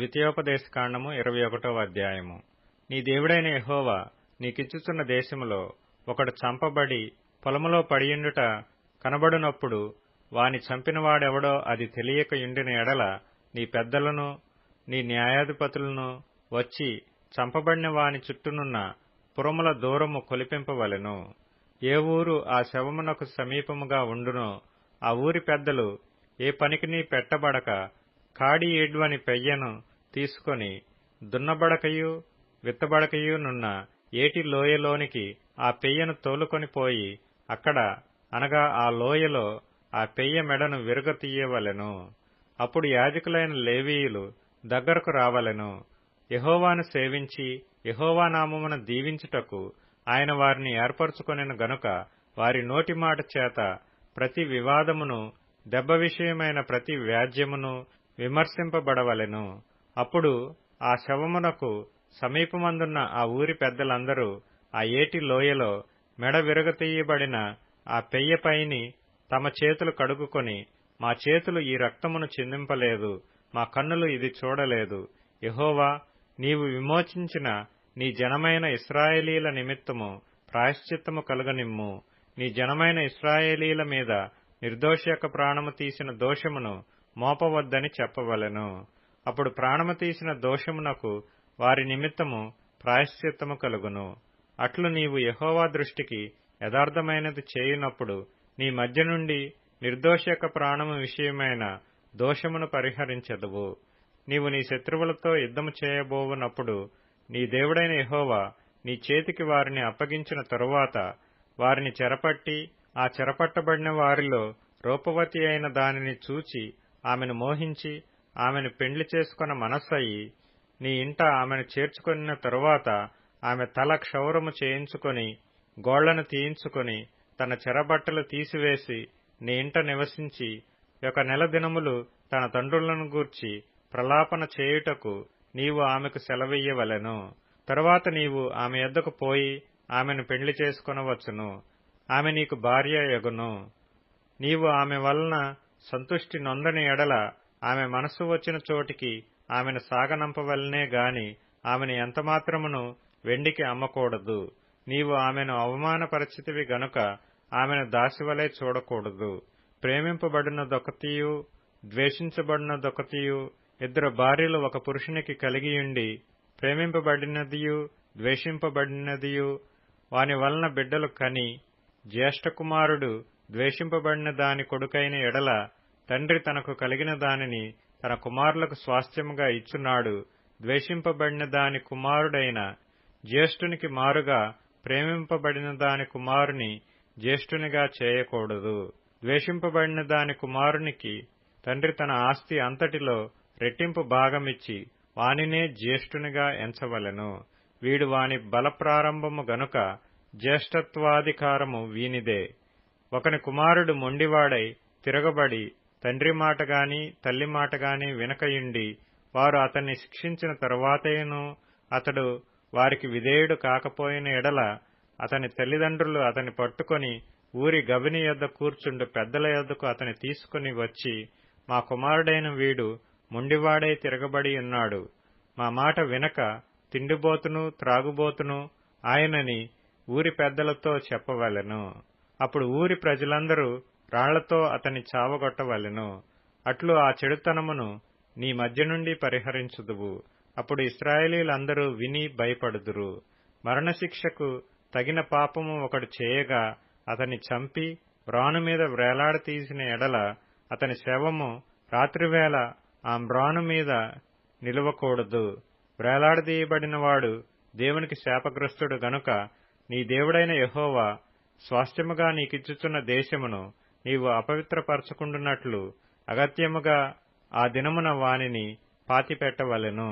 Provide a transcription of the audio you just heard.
ద్వితీయోపదేశకాండము 21వ అధ్యాయము. నీ దేవుడైన యెహోవా నీకిచ్చుచున్న దేశములో ఒకడు చంపబడి పొలములో పడియుండుట కనబడునప్పుడు వాని చంపినవాడెవడో అది తెలియకయుండిన ఎడల నీ పెద్దలను నీ న్యాయాధిపతులను వచ్చి చంపబడిన వాని చుట్టూనున్న పురముల దూరము కొలిపింపవలెను. ఏ ఊరు ఆ శవమునకు సమీపముగా ఉండునో ఆ ఊరి పెద్దలు ఏ పనికిని పెట్టబడక కాడి ఏడ్వని పెయ్యను తీసుకొని దున్నబడకయు విత్తబడకయు నున్న ఏటి లోయలోనికి ఆ పెయ్యను తోలుకొని పోయి అక్కడ అనగా ఆ లోయలో ఆ పెయ్య మెడను విరగతీయవలెను. అప్పుడు యాజకులైన లేవీయులు దగ్గరకు రావలెను. యెహోవాను సేవించి యెహోవా నామమున దీవించుటకు ఆయన వారిని ఏర్పరచుకొనెను గనుక వారి నోటి మాట చేత ప్రతి వివాదమును దెబ్బ విషయమైన ప్రతి వ్యాజ్యమును విమర్శింపబడవలెను. అప్పుడు ఆ శవమునకు సమీపమందున్న ఆ ఊరి పెద్దలందరూ ఆ ఏటి లోయలో మెడ విరగతీయబడిన ఆ పెయ్యపైని తమ చేతులు కడుగుకొని, మా చేతులు ఈ రక్తమును చిందింపలేదు, మా కన్నులు ఇది చూడలేదు. యెహోవా, నీవు విమోచించిన నీ జనమైన ఇశ్రాయేలీల నిమిత్తము ప్రాయశ్చిత్తము కలుగనిమ్ము. నీ జనమైన ఇశ్రాయేలీల మీద నిర్దోషి యొక్క ప్రాణము తీసిన దోషమును మోపవద్దని చెప్పవలెను. అప్పుడు ప్రాణము తీసిన దోషమునకు వారి నిమిత్తము ప్రాయశ్చిత్తము కలుగును. అట్లు నీవు యెహోవా దృష్టికి యథార్థమైనది చేయునప్పుడు నీ మధ్య నుండి నిర్దోషి యొక్క ప్రాణము విషయమైన దోషమును పరిహరించెదవు. నీవు నీ శత్రువులతో యుద్ధము చేయబోవునప్పుడు నీ దేవుడైన యెహోవా నీ చేతికి వారిని అప్పగించిన తరువాత వారిని చెరపట్టి ఆ చెరపట్టబడిన వారిలో రూపవతి అయిన దానిని చూచి ఆమెను మోహించి ఆమెను పెండ్లి చేసుకొన మనస్సయి నీ ఇంట ఆమెను చేర్చుకొనిన తరువాత ఆమె తల క్షౌరము చేయించుకొని గోళ్లను తీయించుకొని తన చెరబట్టలు తీసివేసి నీ ఇంట నివసించి 1 నెల దినములు తన తండ్రులను గూర్చి ప్రలాపన చేయుటకు నీవు ఆమెకు సెలవియ్యవలెను. తరువాత నీవు ఆమె యొద్దకు పోయి ఆమెను పెండ్లి చేసుకొనవచ్చును. ఆమె నీకు భార్య యగును. నీవు ఆమె వలన సంతుష్టి నొందని ఎడల ఆమె మనస్సు వచ్చిన చోటికి ఆమెను సాగనంపవలనే గాని ఆమెను ఎంతమాత్రమును వెండికి అమ్మకూడదు. నీవు ఆమెను అవమానపరిచితివి గనుక ఆమెను దాసివలే చూడకూడదు. ప్రేమింపబడినదొకతియు ద్వేషించబడినదొకతియు 2 భార్యలు ఒక పురుషునికి కలిగియుండి ప్రేమింపబడినదియు ద్వేషింపబడినదియు వాని వలన బిడ్డలు కని జ్యేష్ఠ కుమారుడు ద్వేషింపబడిన దాని కొడుకైన ఎడల తండ్రి తనకు కలిగిన దానిని తన కుమారులకు స్వాస్థ్యముగా ఇచ్చున్నాడు. ద్వేషింపబడిన దాని కుమారుడైన జ్యేష్ఠునికి మారుగా ప్రేమింపబడిన దాని కుమారుని జ్యేష్ఠునిగా చేయకూడదు. ద్వేషింపబడిన దాని కుమారునికి తండ్రి తన ఆస్తి అంతటిలో రెట్టింపు భాగమిచ్చి వానినే జ్యేష్ఠునిగా ఎంచవలెను. వీడు వాని బల ప్రారంభము గనుక జ్యేష్ఠత్వాధికారము వీనిదే. ఒకని కుమారుడు మొండివాడై తిరగబడి తండ్రి మాటగాని తల్లి మాటగాని వినకయుండి వారు అతన్ని శిక్షించిన తరువాతేను అతడు వారికి విధేయుడు కాకపోయిన ఎడల అతని తల్లిదండ్రులు అతని పట్టుకొని ఊరి గవిని యొద్ద కూర్చుండు పెద్దల యొద్దకు అతని తీసుకుని వచ్చి, మా కుమారుడైన వీడు మొండివాడై తిరగబడి ఉన్నాడు, మా మాట వినక తిండిబోతును త్రాగుబోతును ఆయనని ఊరి పెద్దలతో చెప్పవలెను. అప్పుడు ఊరి ప్రజలందరూ రాళ్లతో అతని చావగొట్టవలెను. అట్లు ఆ చెడుతనమును నీ మధ్య నుండి పరిహరించుదువు. అప్పుడు ఇశ్రాయేలీలందరూ విని భయపడుదురు. మరణశిక్షకు తగిన పాపము ఒకడు చేయగా అతన్ని చంపి మ్రాను మీద వ్రేలాడతీసిన ఎడల అతని శవము రాత్రివేళ ఆ మ్రాను మీద నిలువకూడదు. వ్రేలాడదీయబడినవాడు దేవునికి శాపగ్రస్తుడు గనుక నీ దేవుడైన యెహోవా స్వాస్థ్యముగా నీకిచ్చుచున్న దేశమును నీవు అపవిత్రపరచుకుండునట్లు అగత్యముగా ఆ దినమున వానిని పాతిపెట్టవలెను.